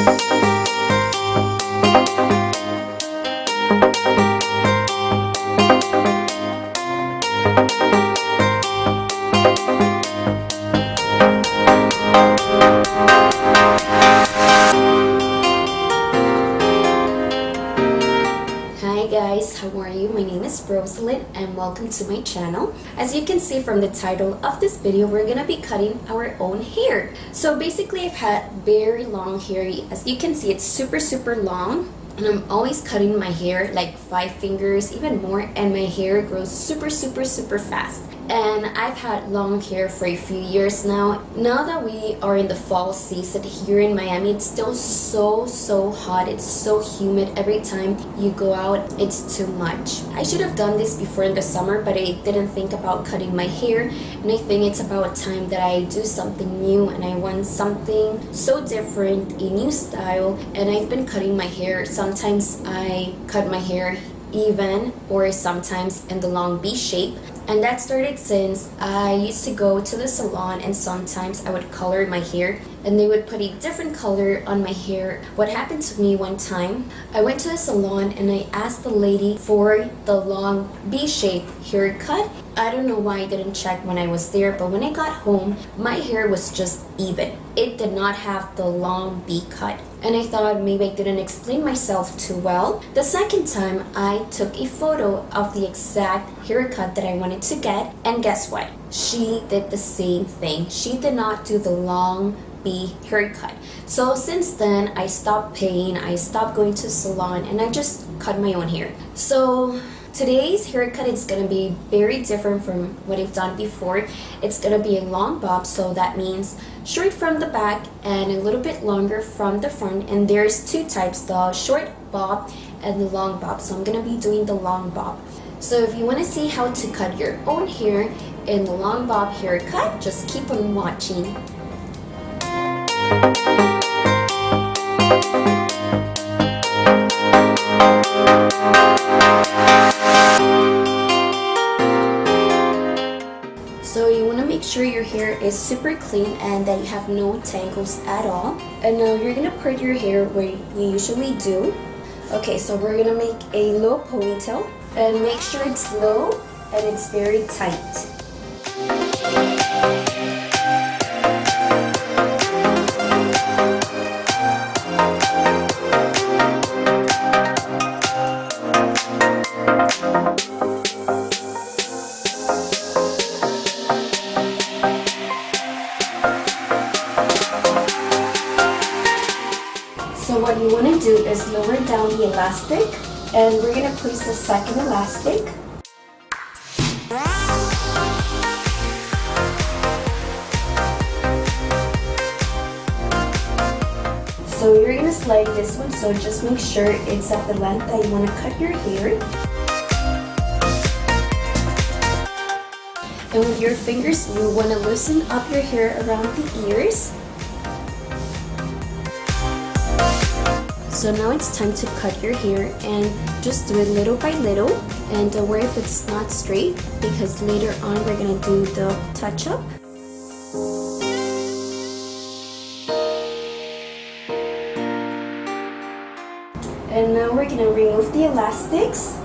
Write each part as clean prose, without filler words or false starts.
Hi guys, how are you? My name is Rosalind and welcome to my channel. As you can see from the title of this video, we're gonna be cutting our own hair. So basically I've had very long hair. As you can see, it's super long, and I'm always cutting my hair like 5 fingers, even more, and my hair grows super fast. And I've had long hair for a few years now. Now that we are in the fall season here in Miami, it's still so hot. It's so humid. Every time you go out, it's too much. I should have done this before in the summer, but I didn't think about cutting my hair, and I think it's about time that I do something new, and I want something so different, a new style. And I've been cutting my hair. Sometimes I cut my hair even, or sometimes in the long V shape. And that started since I used to go to the salon, and sometimes I would color my hair and they would put a different color on my hair. What happened to me one time, I went to a salon and I asked the lady for the long V-shape haircut. I don't know why I didn't check when I was there, but when I got home, my hair was just even. It did not have the long V cut. And I thought maybe I didn't explain myself too well. The second time, I took a photo of the exact haircut that I wanted to get, and guess what? She did the same thing. She did not do the long V haircut. So since then, I stopped paying, I stopped going to salon, and I just cut my own hair. So today's haircut is gonna be very different from what I've done before. It's gonna be a long bob, so that means short from the back and a little bit longer from the front. And there's two types, the short bob and the long bob. So I'm gonna be doing the long bob. So if you wanna see how to cut your own hair in the long bob haircut, just keep on watching. So you want to make sure your hair is super clean and that you have no tangles at all. And now you're going to part your hair where you usually do. Okay, so we're going to make a low ponytail, and make sure it's low and it's very tight. So what you want to do is lower down the elastic, and we're going to place the second elastic. So you're going to slide this one, so just make sure it's at the length that you want to cut your hair. And with your fingers, you want to loosen up your hair around the ears. So now it's time to cut your hair, and just do it little by little, and don't worry if it's not straight, because later on we're going to do the touch-up. And now we're going to remove the elastics.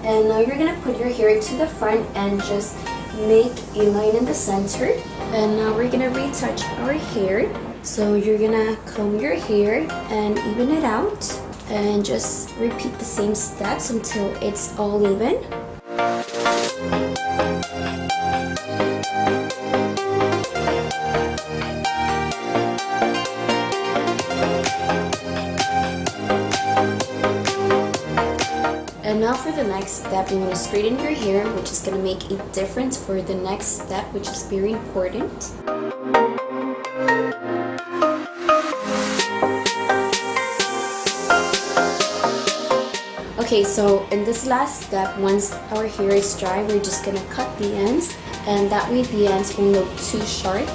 And now you're going to put your hair to the front and just make a line in the center. And now we're going to retouch our hair. So you're gonna comb your hair and even it out, and just repeat the same steps until it's all even. And now for the next step, you want to straighten your hair, which is going to make a difference for the next step, which is very important. Okay, so in this last step, once our hair is dry, we're just gonna cut the ends, and that way the ends won't look too sharp.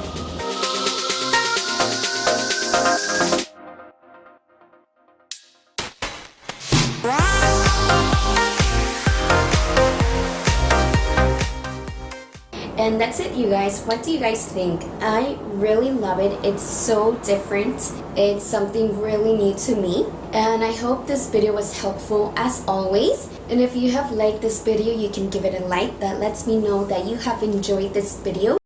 And that's it, you guys. What do you guys think? I really love it. It's so different. It's something really new to me. And I hope this video was helpful as always. And if you have liked this video, you can give it a like. That lets me know that you have enjoyed this video.